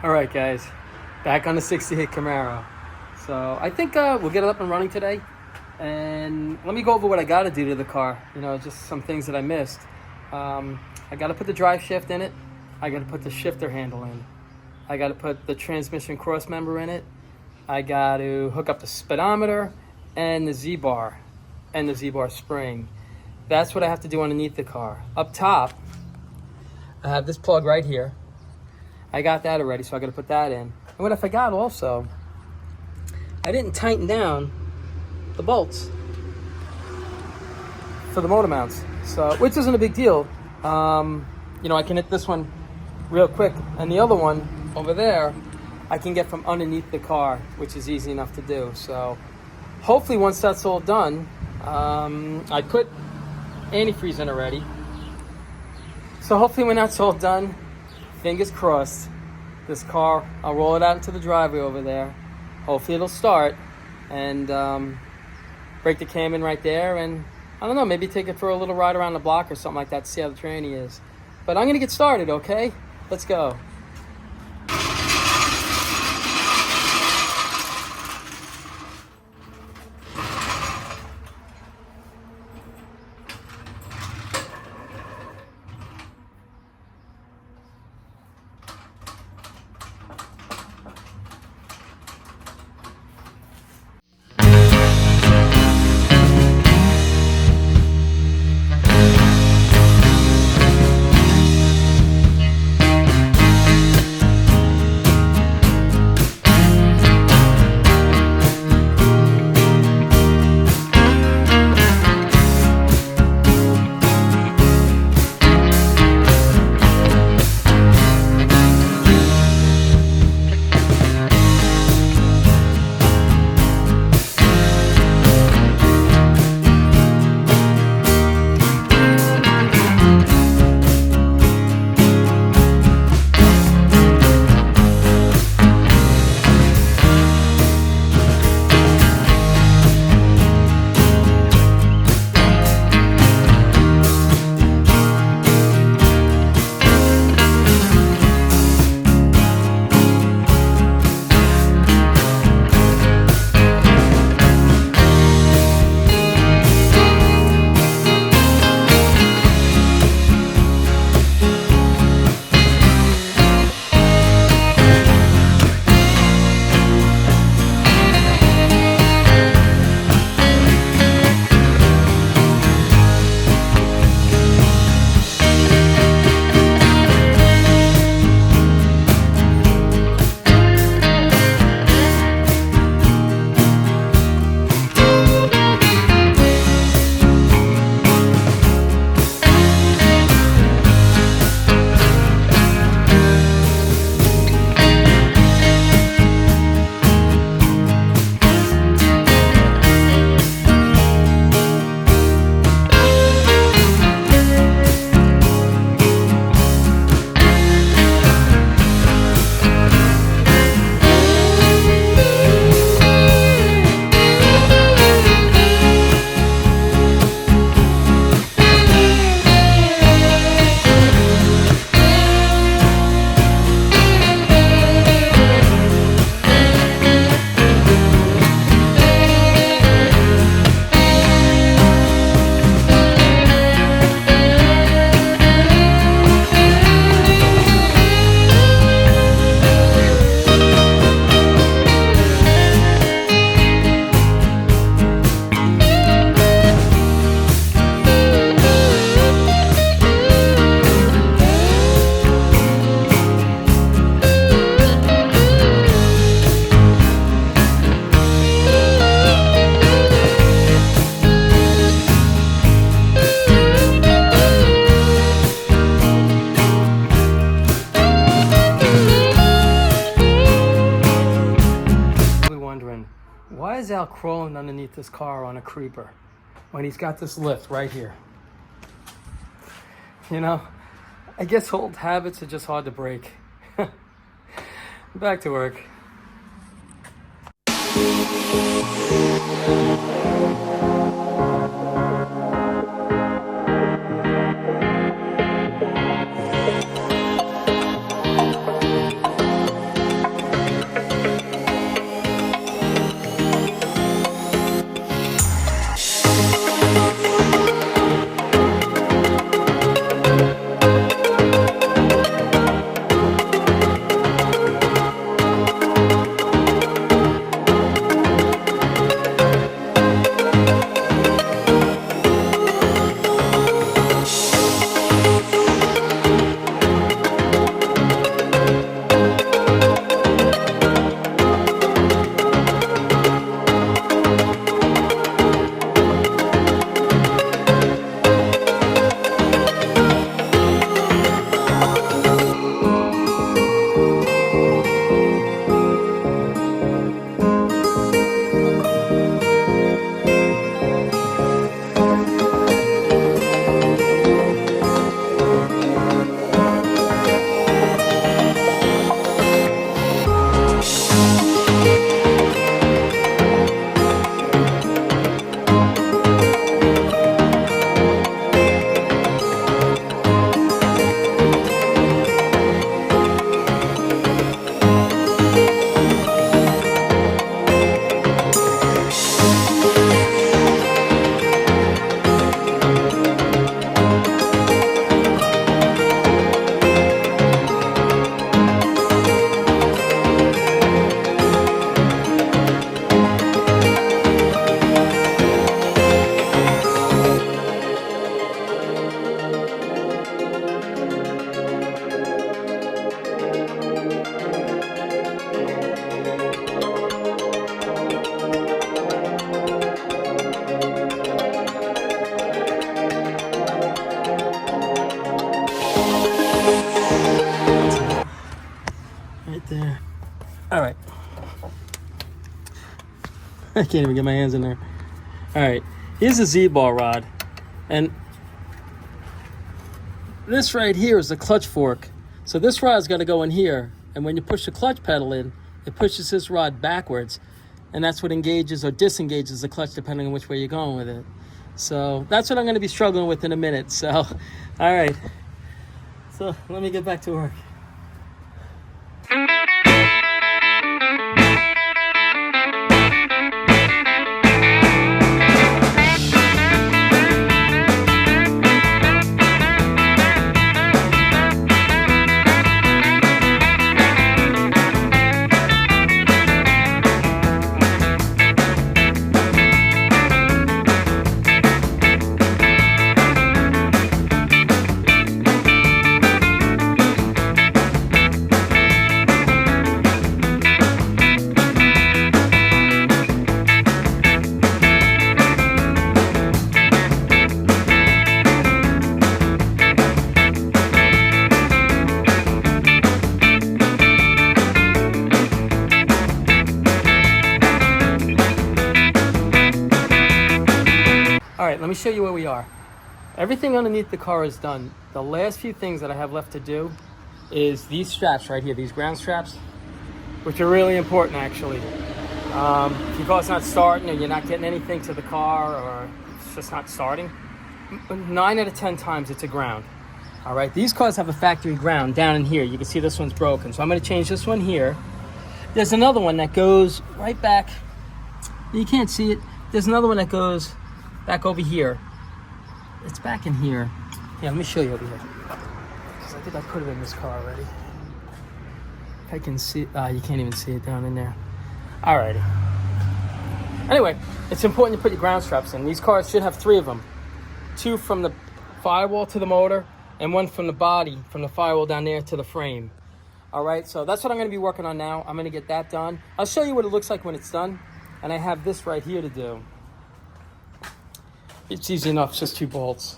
All right, guys, back on the 68 Camaro. So I think we'll get it up and running today. And let me go over what I got to do to the car. You know, just some things that I missed. I got to put the drive shaft in it. I got to put the shifter handle in. I got to put the transmission cross member in it. I got to hook up the speedometer and the Z-bar and the Z-bar spring. That's what I have to do underneath the car. Up top, I have this plug right here. I got that already, so I got to put that in. And what I forgot also, I didn't tighten down the bolts for the motor mounts, so which isn't a big deal. You know, I can hit this one real quick, and the other one over there, I can get from underneath the car, which is easy enough to do. So hopefully, once that's all done, I put antifreeze in already. So hopefully, when that's all done, fingers crossed, this car, I'll roll it out into the driveway over there. Hopefully it'll start, and break the cam in right there, and I don't know, maybe take it for a little ride around the block or something like that to see how the tranny is. But I'm gonna get started, okay? Let's go. Why is Al crawling underneath this car on a creeper when he's got this lift right here? You know, I guess old habits are just hard to break. Back to work. Right there. All right. I can't even get my hands in there. All right. Here's a Z-bar rod. And this right here is the clutch fork. So this rod's got to go in here. And when you push the clutch pedal in, it pushes this rod backwards. And that's what engages or disengages the clutch depending on which way you're going with it. So that's what I'm going to be struggling with in a minute. So, all right. So let me get back to work. All right, let me show you where we are. Everything underneath the car is done. The last few things that I have left to do is these straps right here, these ground straps, which are really important actually. If your car's not starting or you're not getting anything to the car or it's just not starting, 9 out of 10 times it's a ground. All right, these cars have a factory ground down in here. You can see this one's broken. So I'm gonna change this one here. There's another one that goes right back. You can't see it. There's another one that goes back over here. It's back in here. Yeah, let me show you over here. Because I think I put it in this car already. If I can see, you can't even see it down in there. Alrighty. Anyway, it's important to put your ground straps in. These cars should have 3 of them. 2 from the firewall to the motor, and 1 from the body, from the firewall down there to the frame. Alright, so that's what I'm going to be working on now. I'm going to get that done. I'll show you what it looks like when it's done. And I have this right here to do. It's easy enough, it's just 2 bolts.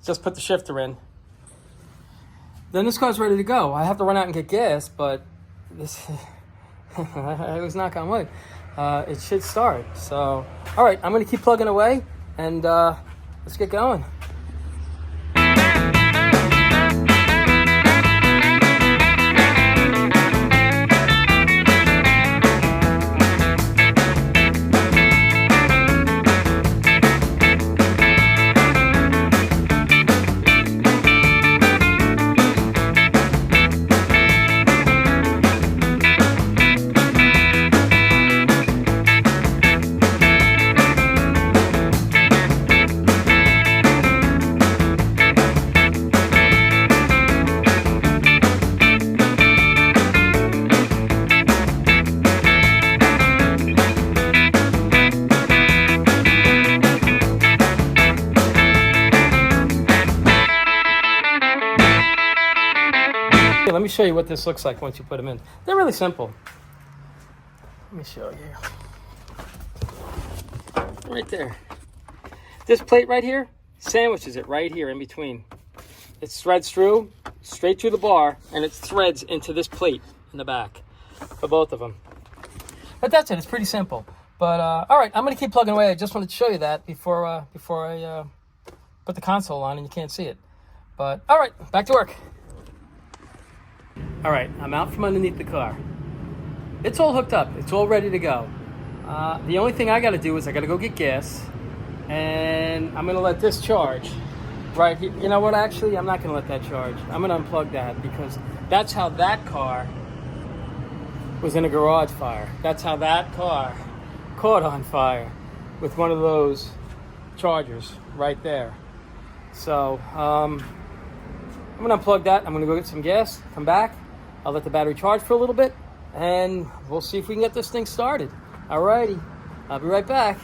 Just put the shifter in. Then this car's ready to go. I have to run out and get gas, but this, I was knock on wood. It should start. So, all right, I'm gonna keep plugging away and let's get going. Let me show you what this looks like once you put them in. They're really simple. Let me show you. Right there. This plate right here sandwiches it right here in between. It threads through, straight through the bar, and it threads into this plate in the back for both of them. But that's it. It's pretty simple. But all right, I'm going to keep plugging away. I just wanted to show you that before I put the console on and you can't see it. But all right, back to work. All right, I'm out from underneath the car. It's all hooked up. It's all ready to go. The only thing I got to do is I got to go get gas, and I'm going to let this charge right here. You know what? Actually, I'm not going to let that charge. I'm going to unplug that because that's how that car was in a garage fire. That's how that car caught on fire with one of those chargers right there. So I'm going to unplug that. I'm going to go get some gas, come back. I'll let the battery charge for a little bit, and we'll see if we can get this thing started. Alrighty, I'll be right back.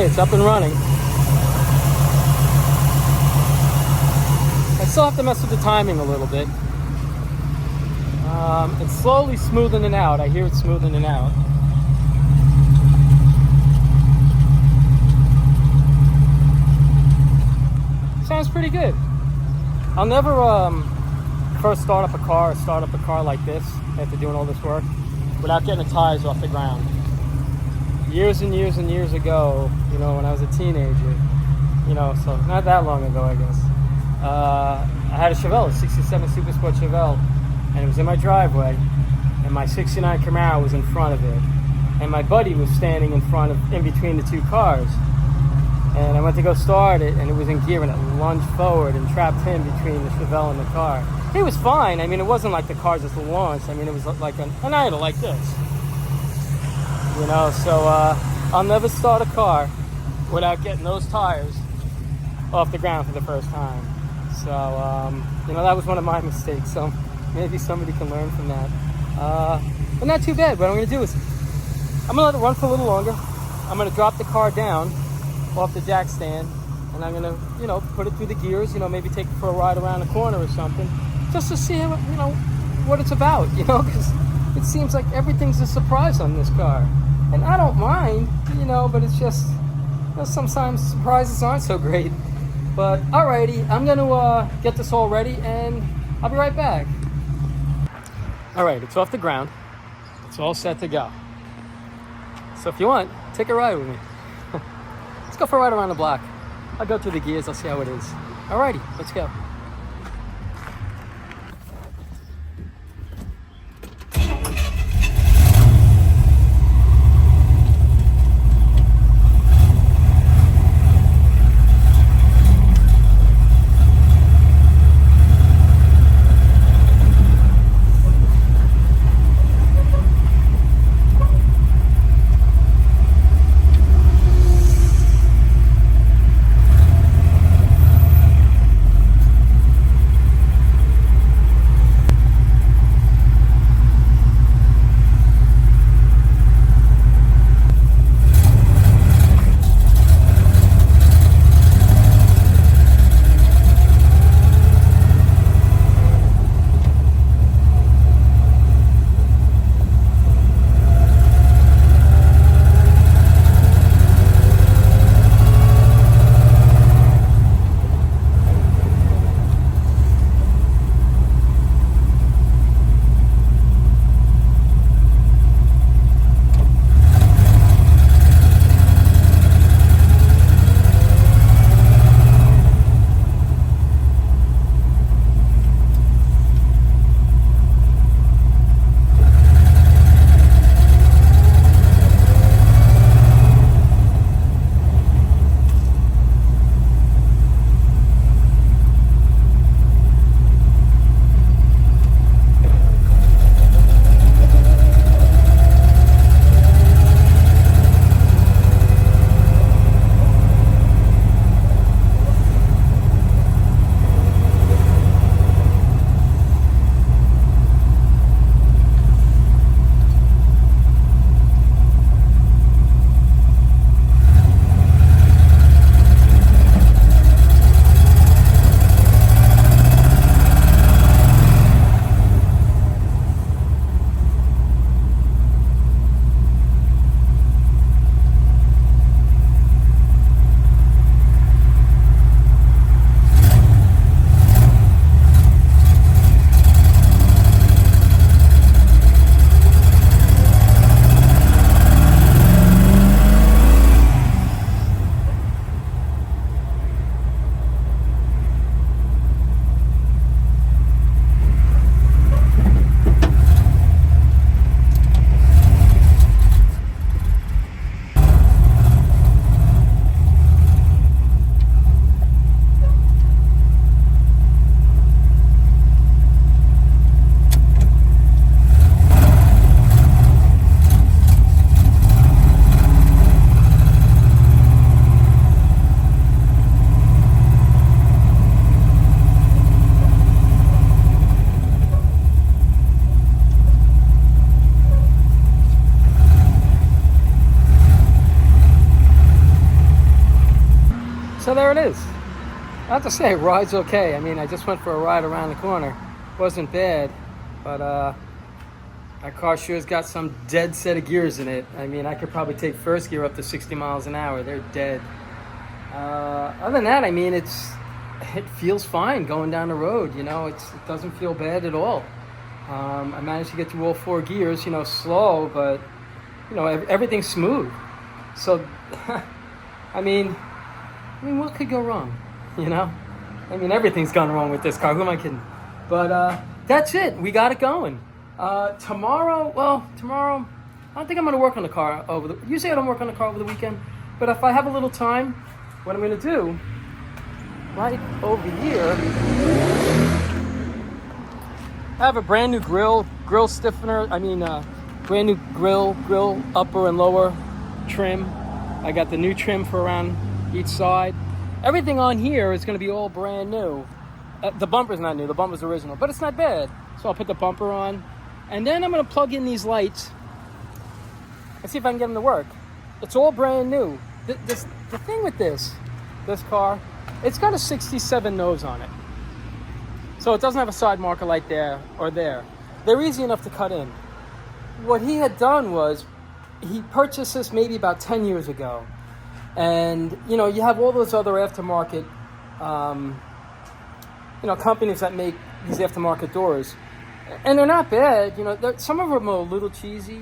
it's up and running. I still have to mess with the timing a little bit. It's slowly smoothing it out. I hear it smoothing it out. Sounds pretty good. I'll never first start up a car like this after doing all this work without getting the tires off the ground. Years and years and years ago, you know, when I was a teenager, you know, so not that long ago, I guess, I had a Chevelle, a 67 Super Sport Chevelle, and it was in my driveway, and my 69 Camaro was in front of it, and my buddy was standing in between the two cars, and I went to go start it, and it was in gear, and it lunged forward and trapped him between the Chevelle and the car. He was fine. I mean, it wasn't like the car just launched. I mean, it was like an idle like this. You know, so I'll never start a car without getting those tires off the ground for the first time. So, you know, that was one of my mistakes. So maybe somebody can learn from that. But not too bad. What I'm going to do is I'm going to let it run for a little longer. I'm going to drop the car down off the jack stand, and I'm going to, you know, put it through the gears, you know, maybe take it for a ride around the corner or something, just to see, you know, what it's about, you know, because it seems like everything's a surprise on this car. And I don't mind, you know, but it's just, you know, sometimes surprises aren't so great. But alrighty, I'm going to get this all ready, and I'll be right back. Alright, it's off the ground. It's all set to go. So if you want, take a ride with me. Let's go for a ride around the block. I'll go through the gears, I'll see how it is. Alrighty, let's go. I have to say, ride's okay. I mean, I just went for a ride around the corner. Wasn't bad, but that car sure's got some dead set of gears in it. I mean, I could probably take first gear up to 60 miles an hour. They're dead. Other than that, I mean, it feels fine going down the road. You know, it doesn't feel bad at all. I managed to get through all 4 gears, you know, slow, but, you know, everything's smooth. So, I mean, what could go wrong, you know? I mean, everything's gone wrong with this car. Who am I kidding? But that's it. We got it going. Tomorrow, I don't think I'm going to work on the car usually I don't work on the car over the weekend, but if I have a little time, what I'm going to do, right over here, I have a brand new grill stiffener. I mean, brand new grill upper and lower trim. I got the new trim for around each side. Everything on here is going to be all brand new. The bumper's not new, the bumper's original, but it's not bad. So I'll put the bumper on, and then I'm going to plug in these lights and see if I can get them to work. It's all brand new. The thing with this car, it's got a 67 nose on it. So it doesn't have a side marker light there or there. They're easy enough to cut in. What he had done was, he purchased this maybe about 10 years ago. And, you know, you have all those other aftermarket, you know, companies that make these aftermarket doors. And they're not bad. You know, some of them are a little cheesy.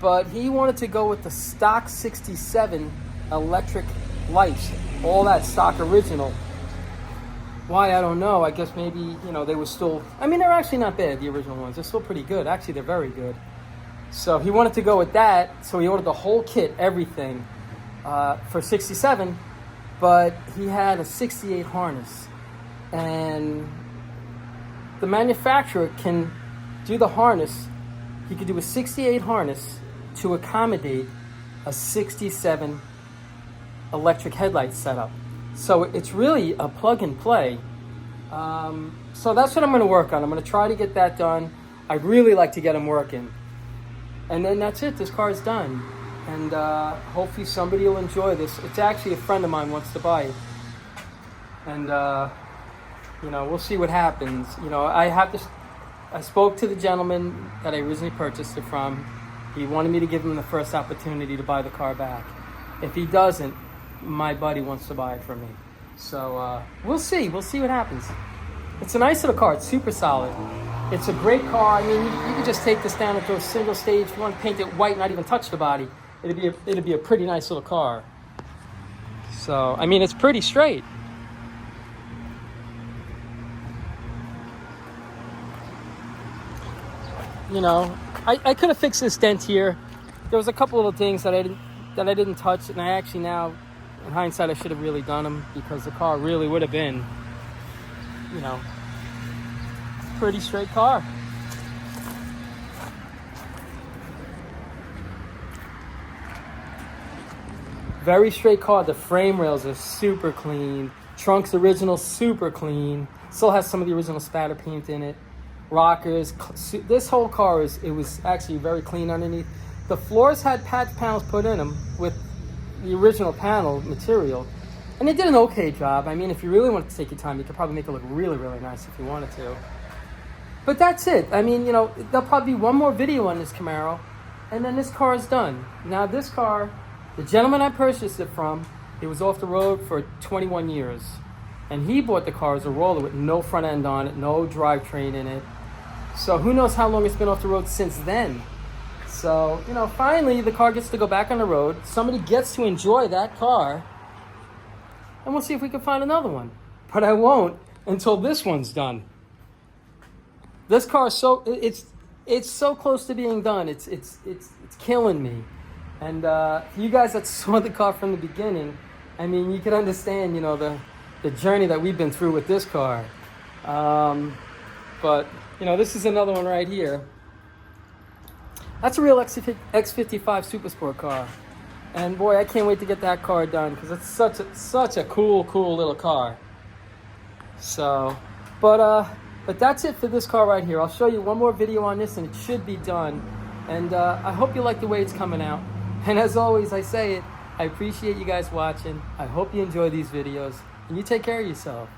But he wanted to go with the stock 67 electric lights. All that stock original. Why, I don't know. I guess maybe, you know, they were still... I mean, they're actually not bad, the original ones. They're still pretty good. Actually, they're very good. So he wanted to go with that. So he ordered the whole kit, everything, for 67. But he had a 68 harness. And the manufacturer can do the harness. He could do a 68 harness to accommodate a 67 electric headlight setup. So it's really a plug and play. So that's what I'm going to work on. I'm going to try to get that done. I'd really like to get them working. And then that's it. This car is done. And hopefully somebody will enjoy this. It's actually a friend of mine wants to buy it. And, you know, we'll see what happens. You know, I spoke to the gentleman that I originally purchased it from. He wanted me to give him the first opportunity to buy the car back. If he doesn't, my buddy wants to buy it for me. So we'll see. We'll see what happens. It's a nice little car. It's super solid. It's a great car. I mean, you could just take this down into a single stage. If you want to paint it white, not even touch the body, it'd be a pretty nice little car. So, I mean, it's pretty straight. You know, I could have fixed this dent here. There was a couple little things that I didn't touch, and I actually now, in hindsight, I should have really done them, because the car really would have been, you know, pretty straight car. Very straight car. The frame rails are super clean. Trunk's original, super clean. Still has some of the original spatter paint in it. Rockers. This whole car was actually very clean underneath. The floors had patch panels put in them with the original panel material, and they did an okay job. I mean, if you really wanted to take your time, you could probably make it look really, really nice if you wanted to. But that's it. I mean, you know, there'll probably be one more video on this Camaro, and then this car is done. Now, this car, the gentleman I purchased it from, he was off the road for 21 years, and he bought the car as a roller with no front end on it, no drivetrain in it. So who knows how long it's been off the road since then. So, you know, finally the car gets to go back on the road. Somebody gets to enjoy that car. And we'll see if we can find another one. But I won't until this one's done. This car is it's so close to being done. It's killing me. And you guys that saw the car from the beginning, I mean, you can understand, you know, the journey that we've been through with this car. But, you know, this is another one right here. That's a real X55 Super Sport car. And boy, I can't wait to get that car done, because it's such a cool little car. So, but that's it for this car right here. I'll show you one more video on this, and it should be done. And I hope you like the way it's coming out. And as always, I say it, I appreciate you guys watching. I hope you enjoy these videos. and you take care of yourself.